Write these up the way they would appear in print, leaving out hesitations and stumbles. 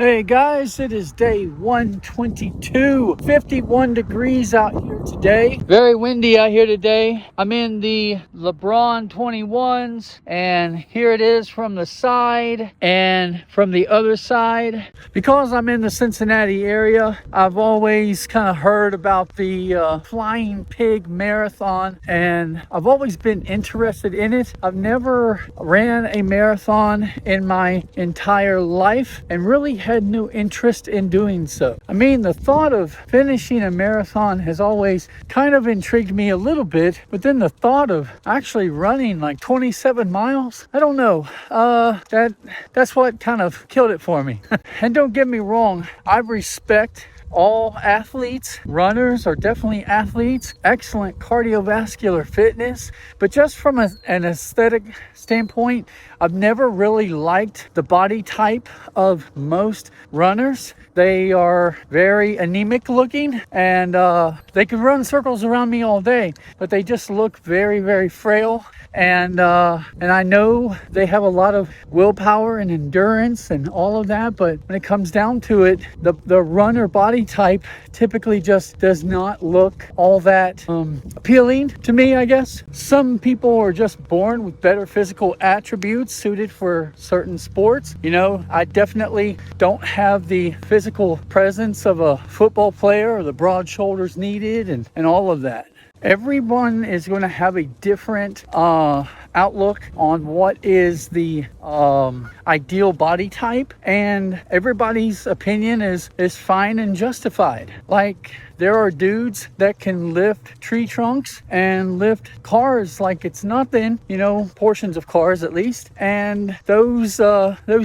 Hey guys, it is day 122, 51 degrees out here today. Very windy out here today. I'm in the Lebron 21s, and here it is from the side and from the other side. Because I'm in the Cincinnati area, I've always kind of heard about the Flying Pig Marathon, and I've always been interested in it. I've never ran a marathon in my entire life and really had no interest in doing so. I mean, the thought of finishing a marathon has always kind of intrigued me a little bit, but then the thought of actually running like 27 miles, I don't know. That's what kind of killed it for me. And don't get me wrong, I respect all athletes. Runners are definitely athletes, excellent cardiovascular fitness, but just from an aesthetic standpoint, I've never really liked the body type of most runners. They are very anemic looking, and they can run circles around me all day, but they just look very, very frail. And I know they have a lot of willpower and endurance and all of that, but when it comes down to it, the runner body type typically just does not look all that appealing to me, I guess. Some people are just born with better physical attributes suited for certain sports. You know, I definitely don't have the physical presence of a football player or the broad shoulders needed and all of that. Everyone is going to have a different outlook on what is the ideal body type, and everybody's opinion is fine and justified. Like, there are dudes that can lift tree trunks and lift cars like it's nothing, you know, portions of cars at least. And those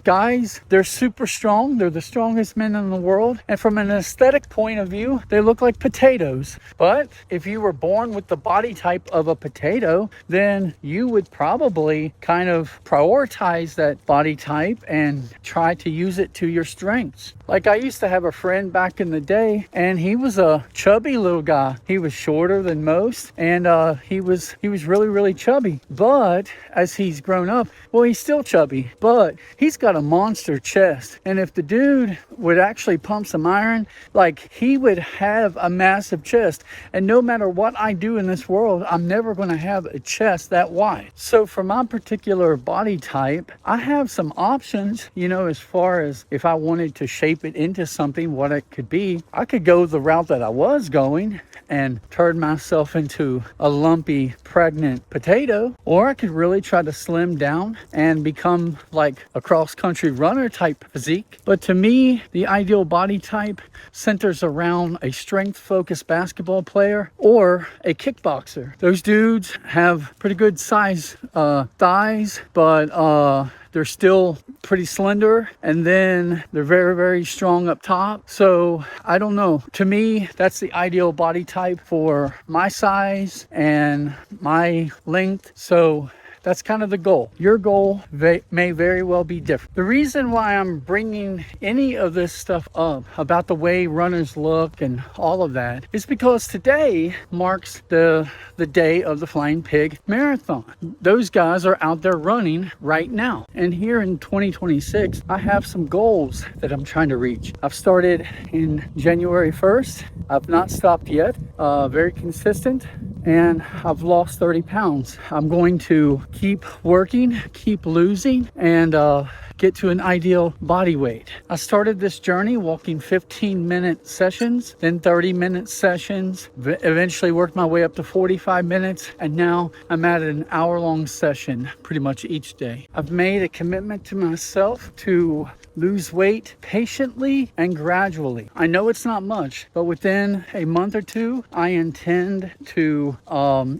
guys, they're super strong. They're the strongest men in the world. And from an aesthetic point of view, they look like potatoes. But if you were born with the body type of a potato, then you would probably kind of prioritize that body type and try to use it to your strengths. Like, I used to have a friend back in the day, and he was a chubby little guy. He was shorter than most, and he was really, really chubby. But as he's grown up, well, he's still chubby, but he's got a monster chest. And if the dude would actually pump some iron, like, he would have a massive chest. And no matter what I do in this world, I'm never going to have a chest that wide. So for my particular body type, I have some options, you know, as far as if I wanted to shape it into something, what it could be. I could go the route that I was going and turn myself into a lumpy, pregnant potato, or I could really try to slim down and become like a cross-country runner type physique. But to me, the ideal body type centers around a strength-focused basketball player or a kickboxer. Those dudes have pretty good size thighs, but they're still pretty slender, and then they're very, very strong up top. So I don't know. To me, that's the ideal body type for my size and my length. So that's kind of the goal. Your goal may very well be different. The reason why I'm bringing any of this stuff up about the way runners look and all of that is because today marks the day of the Flying Pig Marathon. Those guys are out there running right now. And here in 2026, I have some goals that I'm trying to reach. I've started in January 1st. I've not stopped yet. Very consistent. And I've lost 30 pounds. I'm going to keep working, keep losing, and get to an ideal body weight. I started this journey walking 15-minute sessions, then 30-minute sessions, eventually worked my way up to 45 minutes, and now I'm at an hour-long session pretty much each day. I've made a commitment to myself to lose weight patiently and gradually. I know it's not much, but within a month or two, I intend to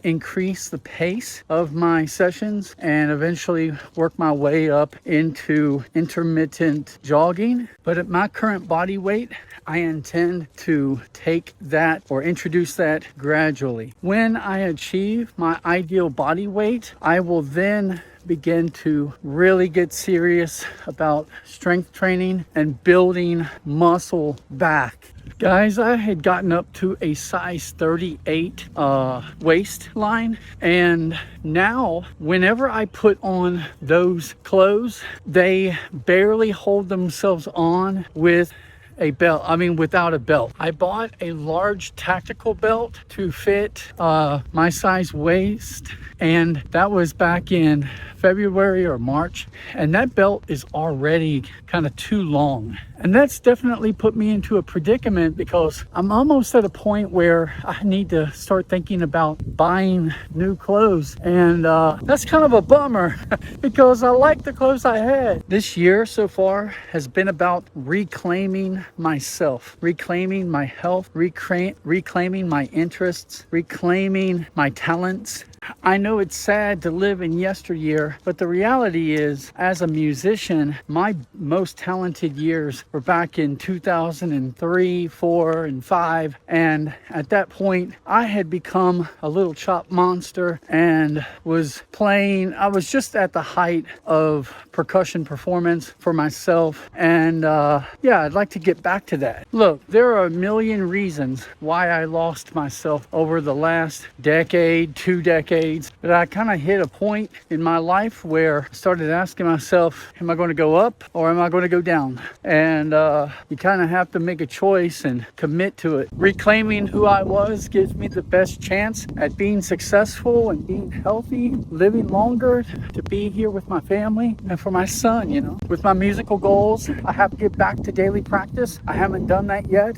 increase the pace of my sessions and eventually work my way up into intermittent jogging. But at my current body weight, I intend to take that or introduce that gradually. When I achieve my ideal body weight, I will then begin to really get serious about strength training and building muscle back. Guys, I had gotten up to a size 38 waistline, and now whenever I put on those clothes, they barely hold themselves on with a belt. I mean, without a belt. I bought a large tactical belt to fit my size waist, and that was back in February or March, and that belt is already kind of too long. And that's definitely put me into a predicament because I'm almost at a point where I need to start thinking about buying new clothes. And that's kind of a bummer because I like the clothes I had. This year so far has been about reclaiming myself, reclaiming my health, reclaiming my interests, reclaiming my talents. I know it's sad to live in yesteryear, but the reality is, as a musician, my most talented years were back in 2003, 4, and 5. And at that point, I had become a little chop monster and was playing. I was just at the height of percussion performance for myself. And yeah, I'd like to get back to that. Look, there are a million reasons why I lost myself over the last decade, 2 decades. But I kind of hit a point in my life where I started asking myself, am I going to go up or am I going to go down? And you kind of have to make a choice and commit to it. Reclaiming who I was gives me the best chance at being successful and being healthy, living longer, to be here with my family and for my son, you know. With my musical goals, I have to get back to daily practice. I haven't done that yet.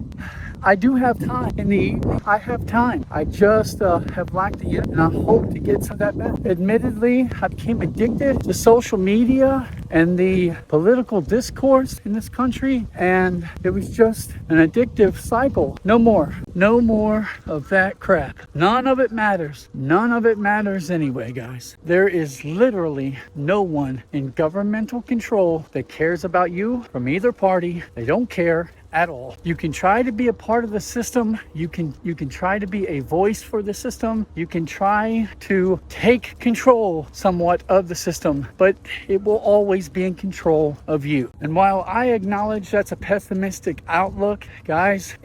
I do have time in the evening. I have time. I just have lacked it yet, and I hope to get some of that back. Admittedly, I became addicted to social media and the political discourse in this country, and it was just an addictive cycle. No more of that crap. None of it matters. None of it matters anyway, guys. There is literally no one in governmental control that cares about you from either party. They don't care at all. You can try to be a part of the system. You can try to be a voice for the system. You can try to take control somewhat of the system, but it will always be in control of you. And while I acknowledge that's a pessimistic outlook, guys,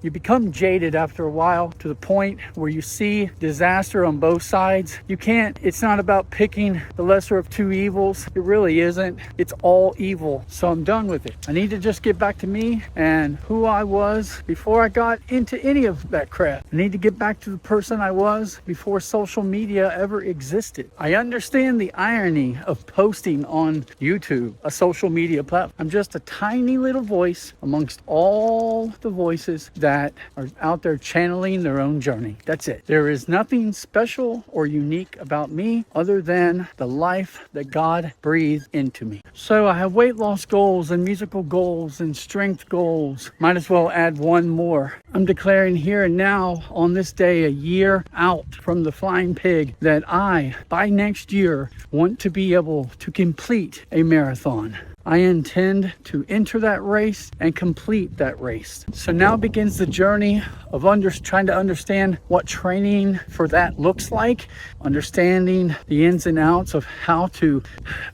you become jaded after a while to the point where you see disaster on both sides. It's not about picking the lesser of two evils. It really isn't. It's all evil. So I'm done with it. I need to just get back to me and who I was before I got into any of that crap. I need to get back to the person I was before social media ever existed. I understand the irony of posting on YouTube, a social media platform. I'm just a tiny little voice amongst all the voices that are out there channeling their own journey. That's it. There is nothing special or unique about me other than the life that God breathed into me. So I have weight loss goals and musical goals and strength goals. Might as well add one more. I'm declaring here and now on this day, a year out from the flying pig, that I, by next year, want to be able to complete a marathon. I intend to enter that race and complete that race. So now begins the journey of trying to understand what training for that looks like, understanding the ins and outs of how to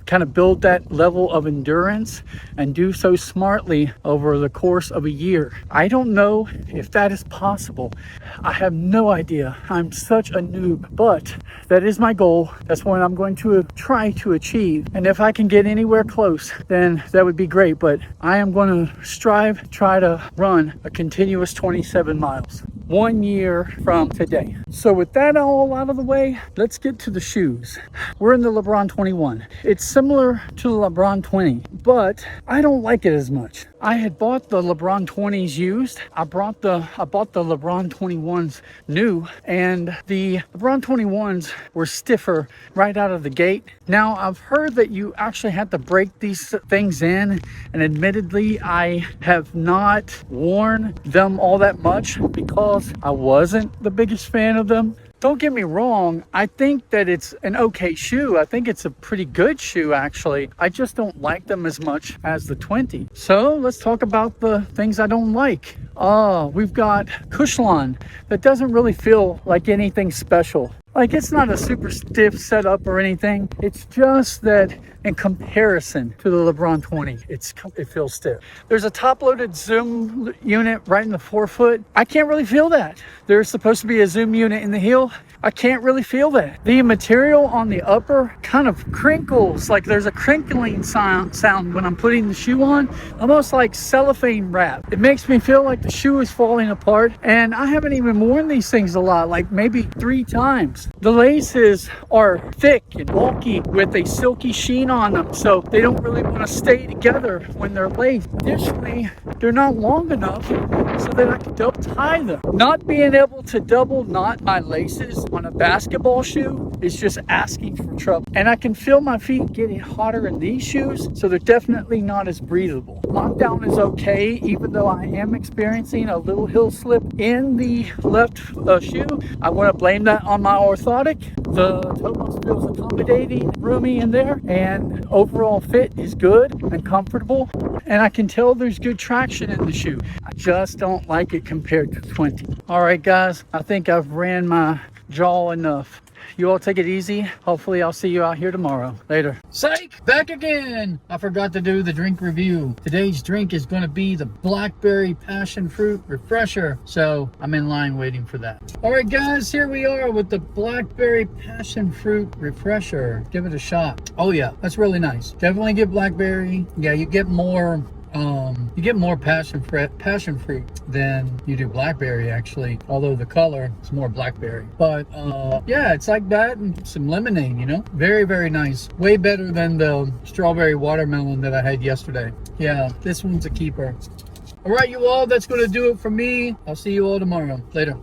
kind of build that level of endurance and do so smartly over the course of a year. I don't know if that is possible. I have no idea. I'm such a noob, but that is my goal. That's what I'm going to try to achieve. And if I can get anywhere close, then that would be great. But I am going to try to run a continuous 27 miles. 1 year from today. So with that all out of the way, let's get to the shoes. We're in the Lebron 21. It's similar to the Lebron 20, but I don't like it as much. I had bought the Lebron 20s used. I bought the Lebron 21s new, and the Lebron 21s were stiffer right out of the gate. Now, I've heard that you actually have to break these things in, and admittedly, I have not worn them all that much because I wasn't the biggest fan of them. Don't get me wrong, I think that it's an okay shoe. I think it's a pretty good shoe, actually. I just don't like them as much as the 20. So let's talk about the things I don't like. We've got Cushlon that doesn't really feel like anything special. Like, it's not a super stiff setup or anything. It's just that in comparison to the Lebron 20, it feels stiff. There's a top-loaded zoom unit right in the forefoot. I can't really feel that. There's supposed to be a zoom unit in the heel. I can't really feel that. The material on the upper kind of crinkles, like there's a crinkling sound when I'm putting the shoe on, almost like cellophane wrap. It makes me feel like the shoe is falling apart, and I haven't even worn these things a lot, like maybe 3 times. The laces are thick and bulky with a silky sheen on them, so they don't really want to stay together when they're laced. Additionally, they're not long enough so that I can double tie them. Not being able to double knot my laces on a basketball shoe is just asking for trouble. And I can feel my feet getting hotter in these shoes, so they're definitely not as breathable. Lockdown is okay, even though I am experiencing a little heel slip in the left shoe. I want to blame that on my orthotic. The toe box feels accommodating, roomy in there, and overall fit is good and comfortable. And I can tell there's good traction in the shoe. I just don't like it compared to 20. All right, guys, I think I've ran my jaw enough. You all take it easy. Hopefully I'll see you out here tomorrow. Later. Psych! Back again! I forgot to do the drink review. Today's drink is going to be the Blackberry Passionfruit Refresher. So I'm in line waiting for that. All right, guys, here we are with the Blackberry Passionfruit Refresher. Give it a shot. Oh yeah, that's really nice. Definitely get Blackberry. Yeah, you get more passion fruit than you do blackberry, actually, although the color is more blackberry. But yeah, it's like that and some lemonade, you know. Very, very nice. Way better than the strawberry watermelon that I had yesterday. Yeah, this one's a keeper. All right, you all, that's going to do it for me. I'll see you all tomorrow. Later.